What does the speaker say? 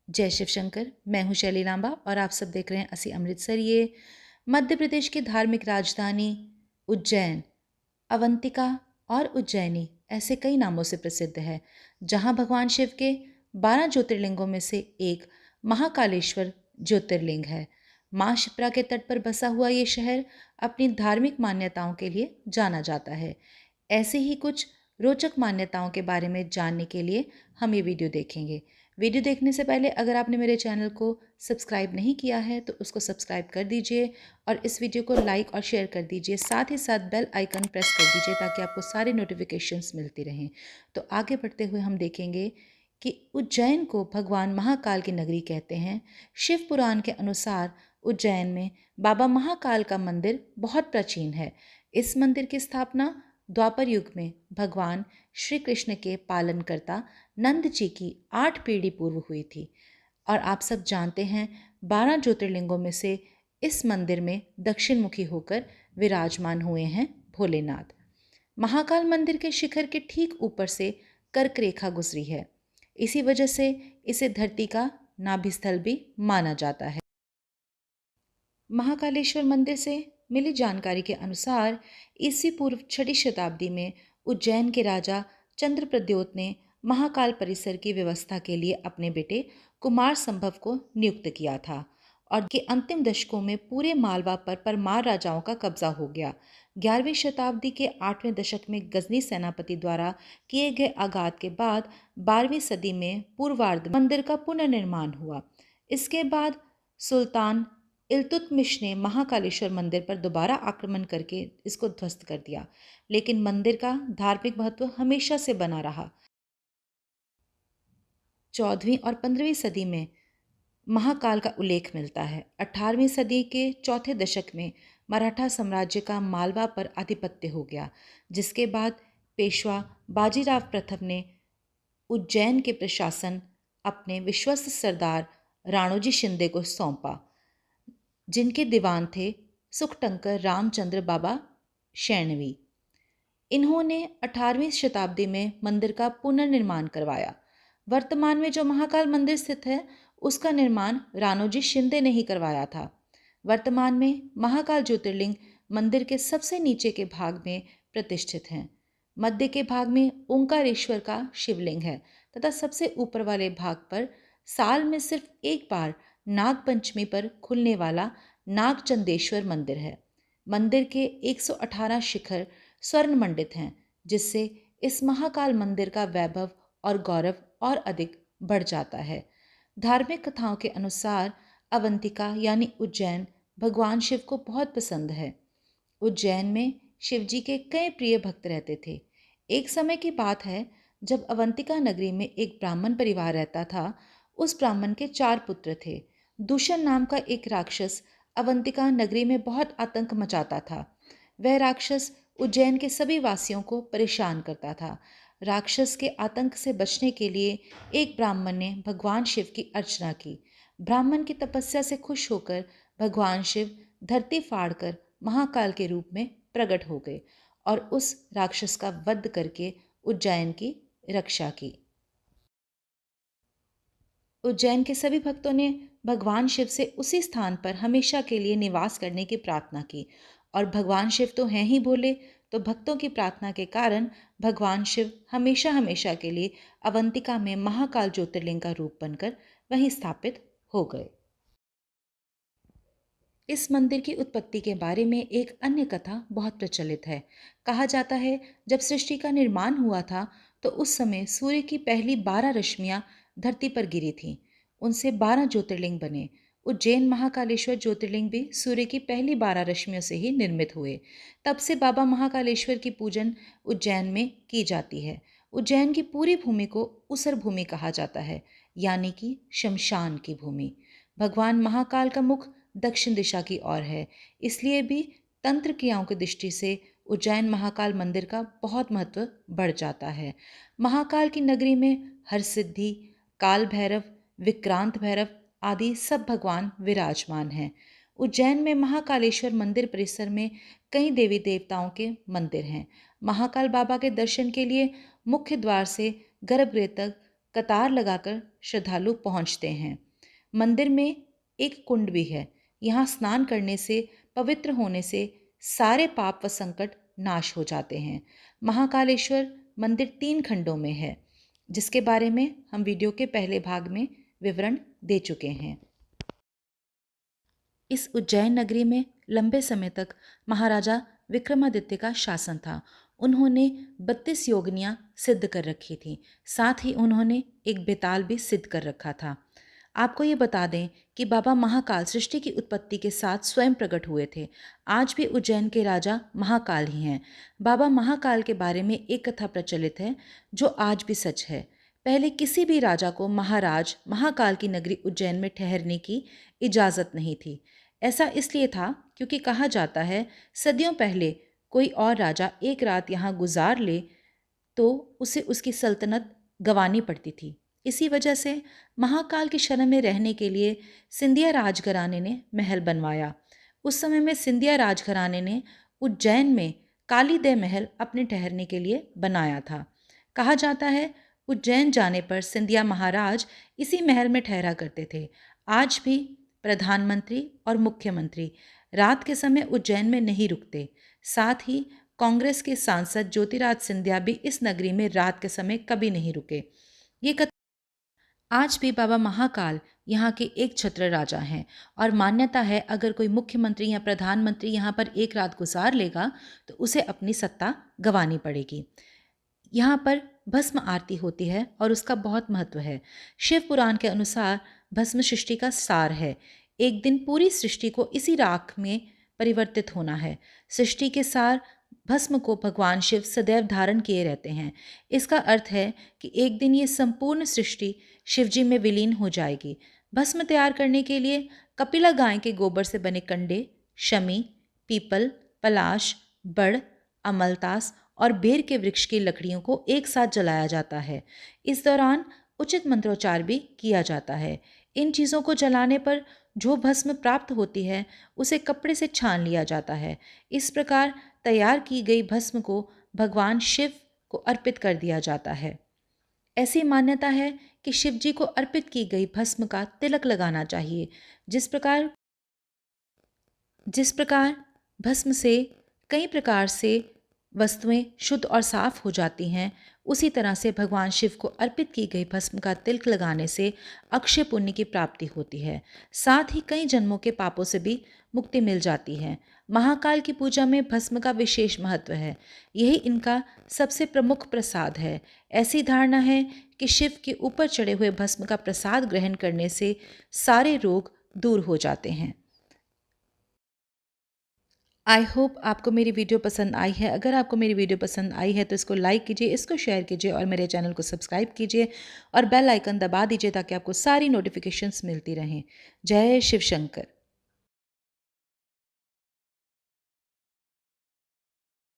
जय शिव शंकर। मैं हूँ शैली लांबा और आप सब देख रहे हैं असी अमृतसर। ये मध्य प्रदेश की धार्मिक राजधानी उज्जैन, अवंतिका और उज्जैनी ऐसे कई नामों से प्रसिद्ध है, जहाँ भगवान शिव के 12 ज्योतिर्लिंगों में से एक महाकालेश्वर ज्योतिर्लिंग है। माँ शिप्रा के तट पर बसा हुआ ये शहर अपनी धार्मिक मान्यताओं के लिए जाना जाता है। ऐसे ही कुछ रोचक मान्यताओं के बारे में जानने के लिए हम ये वीडियो देखेंगे। वीडियो देखने से पहले अगर आपने मेरे चैनल को सब्सक्राइब नहीं किया है तो उसको सब्सक्राइब कर दीजिए और इस वीडियो को लाइक और शेयर कर दीजिए। साथ ही साथ बेल आइकन प्रेस कर दीजिए ताकि आपको सारे नोटिफिकेशंस मिलती रहें। तो आगे बढ़ते हुए हम देखेंगे कि उज्जैन को भगवान महाकाल की नगरी कहते हैं। शिव पुराण के अनुसार उज्जैन में बाबा महाकाल का मंदिर बहुत प्राचीन है। इस मंदिर की स्थापना द्वापर युग में भगवान श्री कृष्ण के पालनकर्ता नंद जी की 8 पीढ़ी पूर्व हुई थी। और आप सब जानते हैं 12 ज्योतिर्लिंगों में से इस मंदिर में दक्षिण मुखी होकर विराजमान हुए हैं भोलेनाथ। महाकाल मंदिर के शिखर के ठीक ऊपर से कर्क रेखा गुजरी है। इसी वजह से इसे धरती का नाभिस्थल भी माना जाता है। महाकालेश्वर मंदिर से मिली जानकारी के अनुसार ईस्वी पूर्व 6वीं शताब्दी में उज्जैन के राजा चंद्रप्रद्योत ने महाकाल परिसर की व्यवस्था के लिए अपने बेटे कुमार संभव को नियुक्त किया था और के अंतिम दशकों में पूरे मालवा पर परमार राजाओं का कब्जा हो गया। 11वीं शताब्दी के 8वें दशक में गजनी सेनापति द्वारा किए गए आघात के बाद 12वीं सदी में पूर्वार्ध मंदिर का पुनर्निर्माण हुआ। इसके बाद सुल्तान इल्तुतमिश ने महाकालेश्वर मंदिर पर दोबारा आक्रमण करके इसको ध्वस्त कर दिया, लेकिन मंदिर का धार्मिक महत्व हमेशा से बना रहा। 14वीं और 15वीं सदी में महाकाल का उल्लेख मिलता है। 18वीं सदी के चौथे दशक में मराठा साम्राज्य का मालवा पर आधिपत्य हो गया, जिसके बाद पेशवा बाजीराव प्रथम ने उज्जैन के प्रशासन अपने विश्वस्त सरदार राणोजी शिंदे को सौंपा, जिनके दीवान थे सुखटंकर रामचंद्र बाबा शैणवी। इन्होंने 18वीं शताब्दी में मंदिर का पुनर्निर्माण करवाया। वर्तमान में जो महाकाल मंदिर स्थित है उसका निर्माण राणोजी शिंदे ने ही करवाया था। वर्तमान में महाकाल ज्योतिर्लिंग मंदिर के सबसे नीचे के भाग में प्रतिष्ठित हैं। मध्य के भाग में ओंकारेश्वर का शिवलिंग है तथा सबसे ऊपर वाले भाग पर साल में सिर्फ एक बार नाग पंचमी पर खुलने वाला नागचंदेश्वर मंदिर है। मंदिर के 118 शिखर स्वर्ण मंडित हैं, जिससे इस महाकाल मंदिर का वैभव और गौरव और अधिक बढ़ जाता है। धार्मिक कथाओं के अनुसार अवंतिका यानी उज्जैन भगवान शिव को बहुत पसंद है। उज्जैन में शिव जी के कई प्रिय भक्त रहते थे। एक समय की बात है जब अवंतिका नगरी में एक ब्राह्मण परिवार रहता था। उस ब्राह्मण के 4 पुत्र थे। दूषण नाम का एक राक्षस अवंतिका नगरी में बहुत आतंक मचाता था। वह राक्षस उज्जैन के सभी वासियों को परेशान करता था। राक्षस के आतंक से बचने के लिए एक ब्राह्मण ने भगवान शिव की अर्चना की। ब्राह्मण की तपस्या से खुश होकर भगवान शिव धरती फाड़कर महाकाल के रूप में प्रकट हो गए और उस राक्षस का वध करके उज्जैन की रक्षा की। उज्जैन के सभी भक्तों ने भगवान शिव से उसी स्थान पर हमेशा के लिए निवास करने की प्रार्थना की और भगवान शिव तो हैं ही भोले, तो भक्तों की प्रार्थना के कारण भगवान शिव हमेशा हमेशा के लिए अवंतिका में महाकाल ज्योतिर्लिंग का रूप बनकर वहीं स्थापित हो गए। इस मंदिर की उत्पत्ति के बारे में एक अन्य कथा बहुत प्रचलित है। कहा जाता है जब सृष्टि का निर्माण हुआ था तो उस समय सूर्य की पहली 12 रश्मियां धरती पर गिरी थीं। उनसे 12 ज्योतिर्लिंग बने। उज्जैन महाकालेश्वर ज्योतिर्लिंग भी सूर्य की पहली 12 रश्मियों से ही निर्मित हुए। तब से बाबा महाकालेश्वर की पूजन उज्जैन में की जाती है। उज्जैन की पूरी भूमि को उसर भूमि कहा जाता है, यानी कि शमशान की भूमि। भगवान महाकाल का मुख दक्षिण दिशा की ओर है, इसलिए भी तंत्र क्रियाओं की दृष्टि से उज्जैन महाकाल मंदिर का बहुत महत्व बढ़ जाता है। महाकाल की नगरी में हरसिद्धि, काल भैरव, विक्रांत भैरव आदि सब भगवान विराजमान हैं। उज्जैन में महाकालेश्वर मंदिर परिसर में कई देवी देवताओं के मंदिर हैं। महाकाल बाबा के दर्शन के लिए मुख्य द्वार से गर्भगृह तक कतार लगाकर श्रद्धालु पहुंचते हैं। मंदिर में एक कुंड भी है। यहाँ स्नान करने से, पवित्र होने से सारे पाप व संकट नाश हो जाते हैं। महाकालेश्वर मंदिर 3 खंडों में है, जिसके बारे में हम वीडियो के पहले भाग में विवरण दे चुके हैं। इस उज्जैन नगरी में लंबे समय तक महाराजा विक्रमादित्य का शासन था। उन्होंने 32 योगिनियाँ सिद्ध कर रखी थीं। साथ ही उन्होंने एक बेताल भी सिद्ध कर रखा था। आपको ये बता दें कि बाबा महाकाल सृष्टि की उत्पत्ति के साथ स्वयं प्रकट हुए थे। आज भी उज्जैन के राजा महाकाल ही हैं। बाबा महाकाल के बारे में एक कथा प्रचलित है जो आज भी सच है। पहले किसी भी राजा को महाराज महाकाल की नगरी उज्जैन में ठहरने की इजाज़त नहीं थी। ऐसा इसलिए था क्योंकि कहा जाता है सदियों पहले कोई और राजा एक रात यहाँ गुजार ले तो उसे उसकी सल्तनत गंवानी पड़ती थी। इसी वजह से महाकाल की शरण में रहने के लिए सिंधिया राजघराने ने महल बनवाया। उस समय में सिंधिया राजघराने ने उज्जैन में कालीदह महल अपने ठहरने के लिए बनाया था। कहा जाता है उज्जैन जाने पर सिंधिया महाराज इसी महल में ठहरा करते थे। आज भी प्रधानमंत्री और मुख्यमंत्री रात के समय उज्जैन में नहीं रुकते। साथ ही कांग्रेस के सांसद ज्योतिराज सिंधिया भी इस नगरी में रात के समय कभी नहीं रुके। ये आज भी बाबा महाकाल यहाँ के एक छत्र राजा हैं और मान्यता है अगर कोई मुख्यमंत्री या प्रधानमंत्री यहाँ पर एक रात गुजार लेगा तो उसे अपनी सत्ता गंवानी पड़ेगी। यहाँ पर भस्म आरती होती है और उसका बहुत महत्व है। शिव पुराण के अनुसार भस्म सृष्टि का सार है। एक दिन पूरी सृष्टि को इसी राख में परिवर्तित होना है। सृष्टि के सार भस्म को भगवान शिव सदैव धारण किए रहते हैं। इसका अर्थ है कि एक दिन ये संपूर्ण सृष्टि शिवजी में विलीन हो जाएगी। भस्म तैयार करने के लिए कपिला गाय के गोबर से बने कंडे, शमी, पीपल, पलाश, बड़, अमलतास और बेर के वृक्ष की लकड़ियों को एक साथ जलाया जाता है। इस दौरान उचित मंत्रोच्चार भी किया जाता है। इन चीज़ों को जलाने पर जो भस्म प्राप्त होती है उसे कपड़े से छान लिया जाता है। इस प्रकार तैयार की गई भस्म को भगवान शिव को अर्पित कर दिया जाता है। ऐसी मान्यता है कि शिव जी को अर्पित की गई भस्म का तिलक लगाना चाहिए। जिस प्रकार भस्म से कई प्रकार से वस्तुएं शुद्ध और साफ हो जाती हैं, उसी तरह से भगवान शिव को अर्पित की गई भस्म का तिलक लगाने से अक्षय पुण्य की प्राप्ति होती है। साथ ही कई जन्मों के पापों से भी मुक्ति मिल जाती है। महाकाल की पूजा में भस्म का विशेष महत्व है। यही इनका सबसे प्रमुख प्रसाद है। ऐसी धारणा है कि शिव के ऊपर चढ़े हुए भस्म का प्रसाद ग्रहण करने से सारे रोग दूर हो जाते हैं। आई होप आपको मेरी वीडियो पसंद आई है। अगर आपको मेरी वीडियो पसंद आई है तो इसको लाइक कीजिए, इसको शेयर कीजिए और मेरे चैनल को सब्सक्राइब कीजिए और बेल आइकन दबा दीजिए ताकि आपको सारी नोटिफिकेशंस मिलती रहें। जय शिव शंकर।